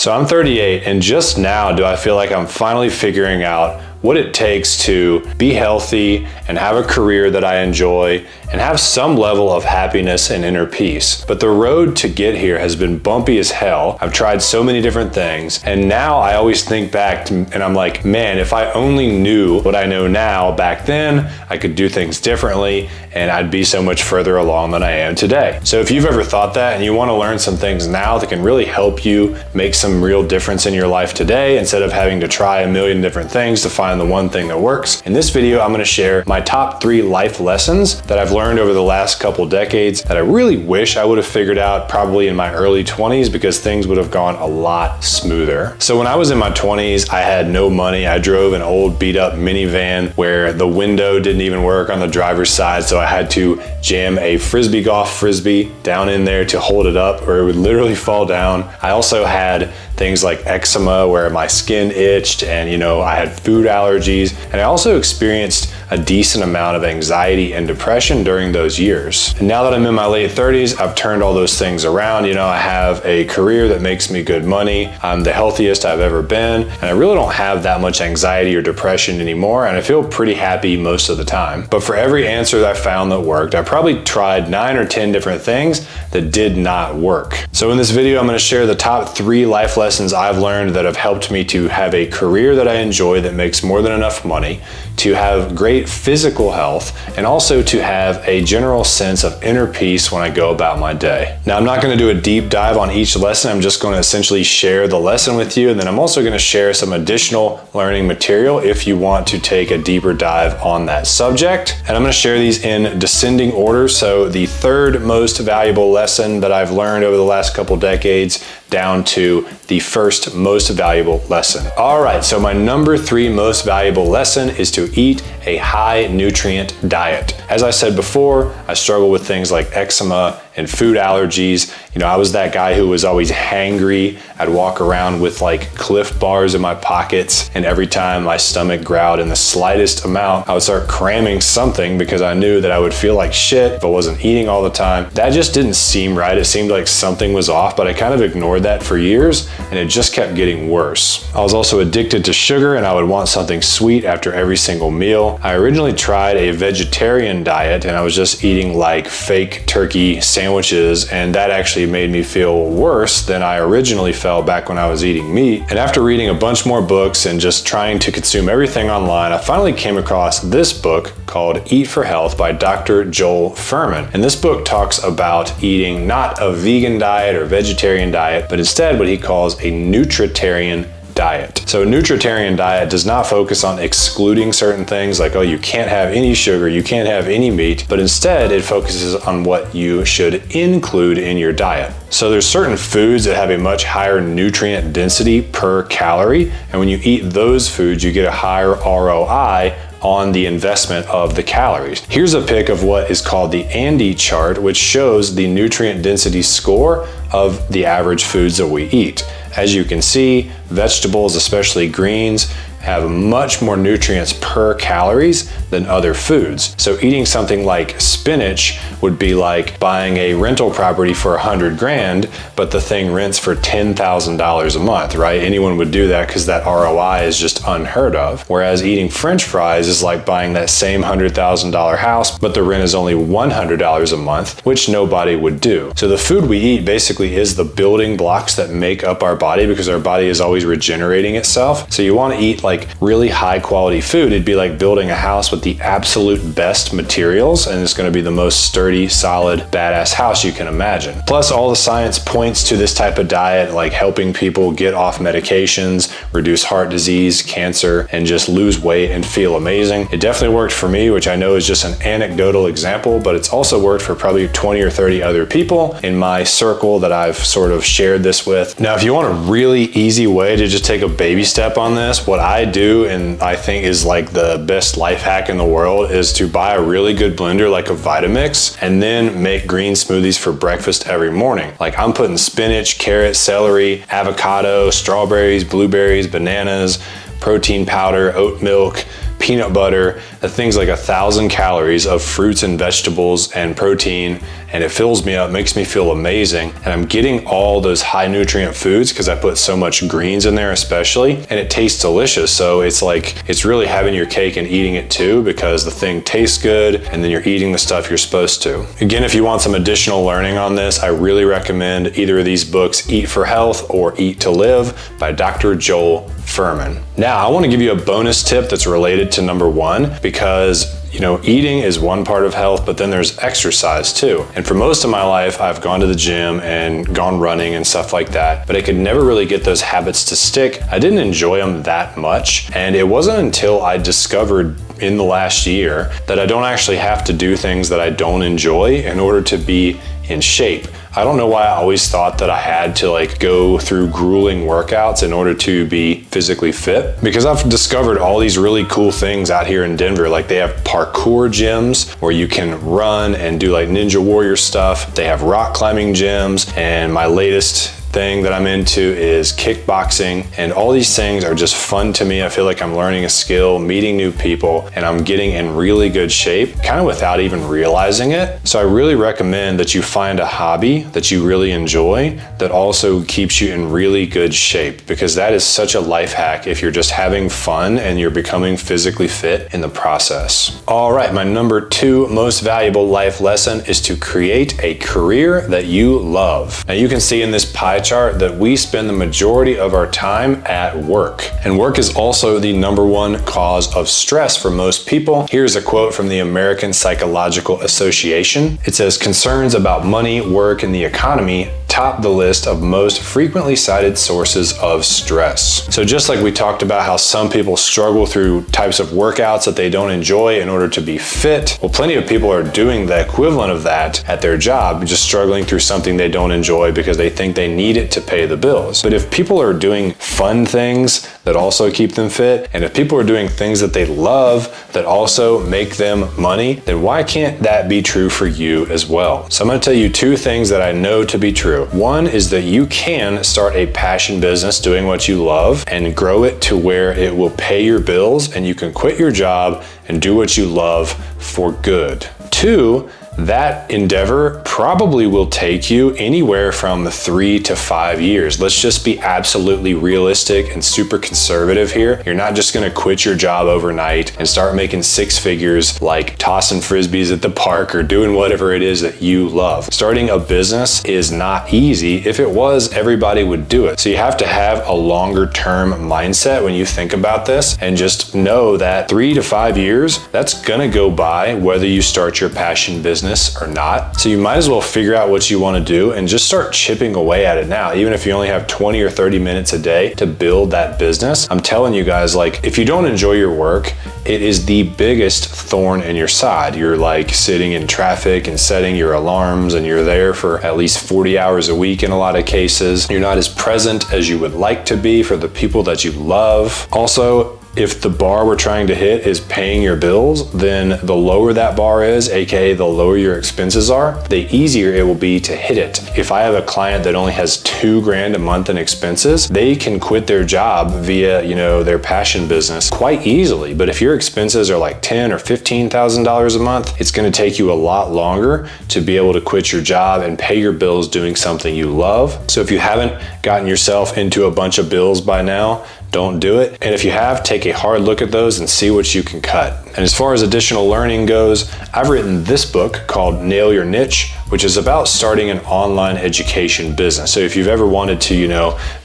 So I'm 38, and just now do I feel like I'm finally figuring out what it takes to be healthy and have a career that I enjoy and have some level of happiness and inner peace. But the road to get here has been bumpy as hell. I've tried so many different things, and now I always think back and I'm like, man, if I only knew what I know now back then, I could do things differently and I'd be so much further along than I am today. So if you've ever thought that and you want to learn some things now that can really help you make some real difference in your life today, instead of having to try a million different things to find the one thing that works, in this video I'm going to share my top 3 life lessons that I've learned over the last couple decades that I really wish I would have figured out probably in my early 20s, because things would have gone a lot smoother. So when I was in my 20s, I had no money. I drove an old beat up minivan where the window didn't even work on the driver's side, so I had to jam a frisbee golf frisbee down in there to hold it up or it would literally fall down. I also had things like eczema where my skin itched, and I had food allergies, and I also experienced a decent amount of anxiety and depression during those years. And now that I'm in my late 30s, I've turned all those things around. I have a career that makes me good money. I'm the healthiest I've ever been, and I really don't have that much anxiety or depression anymore, and I feel pretty happy most of the time. But for every answer that I found that worked, I probably tried 9 or 10 different things that did not work. So in this video, I'm going to share the top 3 life lessons I've learned that have helped me to have a career that I enjoy that makes more than enough money, to have great physical health, and also to have a general sense of inner peace when I go about my day. Now, I'm not going to do a deep dive on each lesson. I'm just going to essentially share the lesson with you, and then I'm also going to share some additional learning material if you want to take a deeper dive on that subject. And I'm going to share these in descending order. So the 3rd most valuable lesson that I've learned over the last couple decades down to the 1st most valuable lesson. All right, so my number 3 most valuable lesson is to eat a high nutrient diet. As I said before, I struggle with things like eczema and food allergies. I was that guy who was always hangry. I'd walk around with like Cliff bars in my pockets, and every time my stomach growled in the slightest amount, I would start cramming something because I knew that I would feel like shit if I wasn't eating all the time. That just didn't seem right. It seemed like something was off, but I kind of ignored that for years, and it just kept getting worse. I was also addicted to sugar, and I would want something sweet after every single meal. I originally tried a vegetarian diet, and I was just eating like fake turkey sandwiches, and that actually made me feel worse than I originally felt back when I was eating meat. And after reading a bunch more books and just trying to consume everything online, I finally came across this book called Eat for Health by Dr. Joel Fuhrman. And this book talks about eating not a vegan diet or vegetarian diet, but instead what he calls a nutritarian diet. So a nutritarian diet does not focus on excluding certain things like, oh, you can't have any sugar, you can't have any meat, but instead it focuses on what you should include in your diet. So there's certain foods that have a much higher nutrient density per calorie, and when you eat those foods, you get a higher ROI on the investment of the calories. Here's a pic of what is called the Andy chart, which shows the nutrient density score of the average foods that we eat. As you can see, vegetables, especially greens, have much more nutrients per calories than other foods. So eating something like spinach would be like buying a rental property for 100 grand, but the thing rents for $10,000 a month, right? Anyone would do that because that ROI is just unheard of. Whereas eating French fries is like buying that same $100,000 house, but the rent is only $100 a month, which nobody would do. So the food we eat basically is the building blocks that make up our body, because our body is always regenerating itself. So you want to eat like really high quality food. It'd be like building a house with the absolute best materials, and it's going to be the most sturdy, solid, badass house you can imagine. Plus, all the science points to this type of diet, like helping people get off medications, reduce heart disease, cancer, and just lose weight and feel amazing. It definitely worked for me, which I know is just an anecdotal example, but it's also worked for probably 20 or 30 other people in my circle that I've sort of shared this with. Now, if you want a really easy way to just take a baby step on this, what I do, and I think is like the best life hack in the world, is to buy a really good blender like a Vitamix and then make green smoothies for breakfast every morning. Like I'm putting spinach, carrot, celery, avocado, strawberries, blueberries, bananas, protein powder, oat milk, peanut butter, that thing's like 1,000 calories of fruits and vegetables and protein, and it fills me up, makes me feel amazing. And I'm getting all those high nutrient foods because I put so much greens in there especially, and it tastes delicious. So it's like, it's really having your cake and eating it too, because the thing tastes good and then you're eating the stuff you're supposed to. Again, if you want some additional learning on this, I really recommend either of these books, Eat for Health or Eat to Live by Dr. Joel Fuhrman. Now, I want to give you a bonus tip that's related to number one, because eating is one part of health, but then there's exercise too. And for most of my life, I've gone to the gym and gone running and stuff like that, but I could never really get those habits to stick. I didn't enjoy them that much. And it wasn't until I discovered in the last year that I don't actually have to do things that I don't enjoy in order to be in shape. I don't know why I always thought that I had to go through grueling workouts in order to be physically fit, because I've discovered all these really cool things out here in Denver. Like, they have parkour gyms where you can run and do like Ninja Warrior stuff. They have rock climbing gyms, and my latest thing that I'm into is kickboxing, and all these things are just fun to me. I feel like I'm learning a skill, meeting new people, and I'm getting in really good shape, kind of without even realizing it. So I really recommend that you find a hobby that you really enjoy that also keeps you in really good shape, because that is such a life hack if you're just having fun and you're becoming physically fit in the process. All right, my number two most valuable life lesson is to create a career that you love. Now, you can see in this pie chart that we spend the majority of our time at work. And work is also the number one cause of stress for most people. Here's a quote from the American Psychological Association. It says, "Concerns about money, work, and the economy top the list of most frequently cited sources of stress." So just like we talked about how some people struggle through types of workouts that they don't enjoy in order to be fit, well, plenty of people are doing the equivalent of that at their job, just struggling through something they don't enjoy because they think they need it to pay the bills. But if people are doing fun things that also keep them fit, and if people are doing things that they love that also make them money, then why can't that be true for you as well? So I'm going to tell you two things that I know to be true. One is that you can start a passion business doing what you love and grow it to where it will pay your bills, and you can quit your job and do what you love for good. Two, that endeavor probably will take you anywhere from 3 to 5 years. Let's just be absolutely realistic and super conservative here. You're not just gonna quit your job overnight and start making 6 figures like tossing frisbees at the park or doing whatever it is that you love. Starting a business is not easy. If it was, everybody would do it. So you have to have a longer term mindset when you think about this, and just know that 3 to 5 years, that's gonna go by whether you start your passion business or not. So you might as well figure out what you want to do and just start chipping away at it now. Even if you only have 20 or 30 minutes a day to build that business, I'm telling you guys, if you don't enjoy your work, it is the biggest thorn in your side. You're sitting in traffic and setting your alarms, and you're there for at least 40 hours a week in a lot of cases. You're not as present as you would like to be for the people that you love. Also, if the bar we're trying to hit is paying your bills, then the lower that bar is, aka the lower your expenses are, the easier it will be to hit it. If I have a client that only has $2,000 a month in expenses, they can quit their job via, their passion business quite easily. But if your expenses are like $10,000 or $15,000 a month, it's gonna take you a lot longer to be able to quit your job and pay your bills doing something you love. So if you haven't gotten yourself into a bunch of bills by now, don't do it. And if you have, take a hard look at those and see what you can cut. And as far as additional learning goes, I've written this book called Nail Your Niche, which is about starting an online education business. So if you've ever wanted to,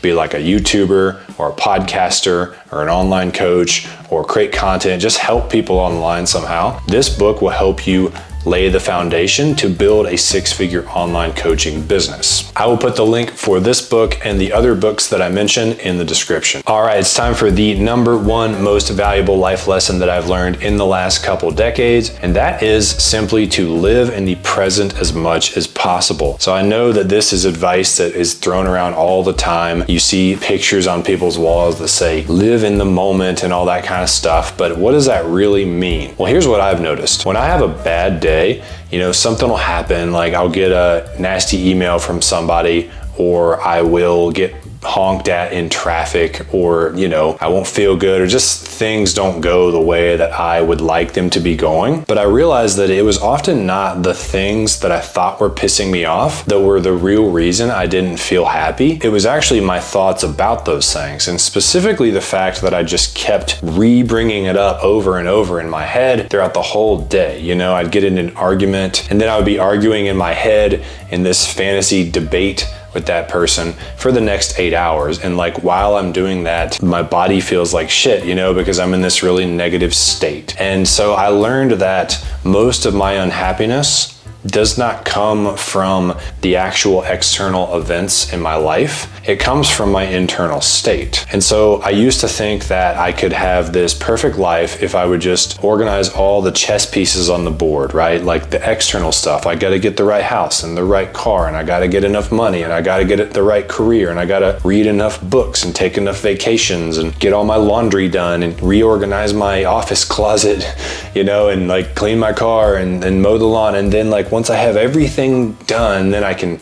be like a YouTuber or a podcaster or an online coach or create content, just help people online somehow, this book will help you lay the foundation to build a 6-figure online coaching business. I will put the link for this book and the other books that I mentioned in the description. All right, it's time for the number one most valuable life lesson that I've learned in the last couple decades, and that is simply to live in the present as much as possible. So I know that this is advice that is thrown around all the time. You see pictures on people's walls that say, live in the moment and all that kind of stuff, but what does that really mean? Well, here's what I've noticed. When I have a bad day, something will happen, like I'll get a nasty email from somebody, or I will get honked at in traffic, or, you know, I won't feel good, or just things don't go the way that I would like them to be going. But I realized that it was often not the things that I thought were pissing me off that were the real reason I didn't feel happy. It was actually my thoughts about those things, and specifically the fact that I just kept re-bringing it up over and over in my head throughout the whole day. You know, I'd get in an argument, and then I would be arguing in my head in this fantasy debate with that person for the next 8 hours. And like, while I'm doing that, my body feels like shit, you know, because I'm in this really negative state. And so I learned that most of my unhappiness does not come from the actual external events in my life. It comes from my internal state. And so I used to think that I could have this perfect life if I would just organize all the chess pieces on the board, right? Like the external stuff. I got to get the right house and the right car, and I got to get enough money, and I got to get the right career, and I got to read enough books and take enough vacations and get all my laundry done and reorganize my office closet, you know, and like clean my car and mow the lawn. And then like, once I have everything done, then I can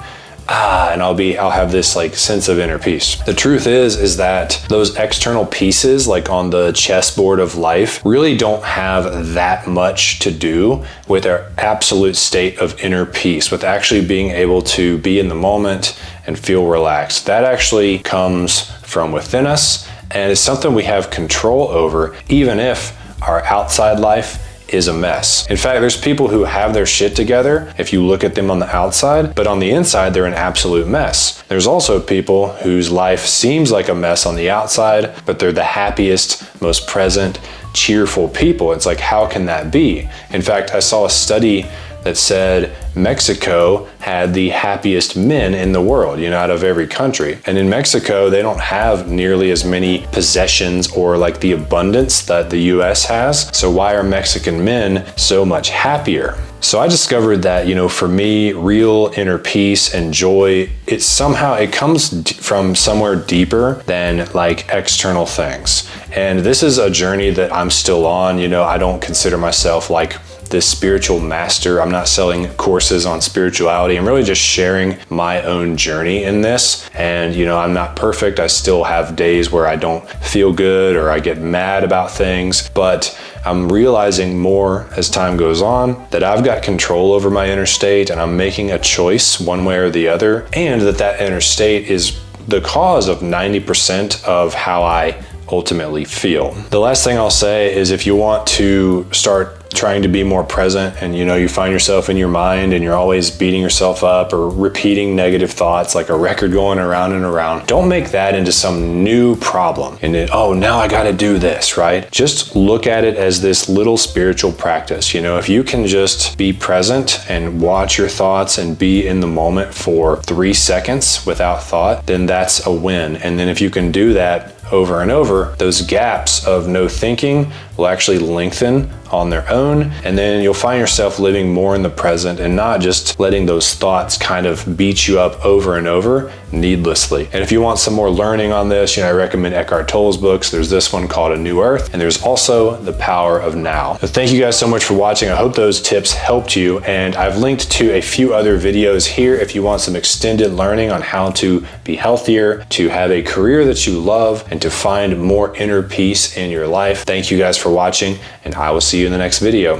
and I'll have this like sense of inner peace. The truth is that those external pieces, like on the chessboard of life, really don't have that much to do with our absolute state of inner peace, with actually being able to be in the moment and feel relaxed. That actually comes from within us, and it's something we have control over, even if our outside life is a mess. In fact, there's people who have their shit together if you look at them on the outside, but on the inside, they're an absolute mess. There's also people whose life seems like a mess on the outside, but they're the happiest, most present, cheerful people. It's like, how can that be? In fact, I saw a study that said Mexico had the happiest men in the world, you know, out of every country. And in Mexico, they don't have nearly as many possessions or like the abundance that the US has. So why are Mexican men so much happier? So I discovered that, you know, for me, real inner peace and joy, it comes from somewhere deeper than like external things. And this is a journey that I'm still on. You know, I don't consider myself like this spiritual master. I'm not selling courses on spirituality. I'm really just sharing my own journey in this. And, you know, I'm not perfect. I still have days where I don't feel good or I get mad about things, but I'm realizing more as time goes on that I've got control over my inner state, and I'm making a choice one way or the other, and that inner state is the cause of 90% of how I ultimately feel. The last thing I'll say is, if you want to start trying to be more present, and you know, you find yourself in your mind and you're always beating yourself up or repeating negative thoughts like a record going around and around, don't make that into some new problem and oh, now I got to do this, right? Just look at it as this little spiritual practice. You know, if you can just be present and watch your thoughts and be in the moment for 3 seconds without thought, then that's a win. And then if you can do that over and over, those gaps of no thinking will actually lengthen on their own, and then you'll find yourself living more in the present and not just letting those thoughts kind of beat you up over and over needlessly. And if you want some more learning on this, you know, I recommend Eckhart Tolle's books. There's this one called A New Earth, and there's also The Power of Now. So thank you guys so much for watching. I hope those tips helped you, and I've linked to a few other videos here if you want some extended learning on how to be healthier, to have a career that you love, and to find more inner peace in your life. Thank you guys for watching, and I will see you in the next video.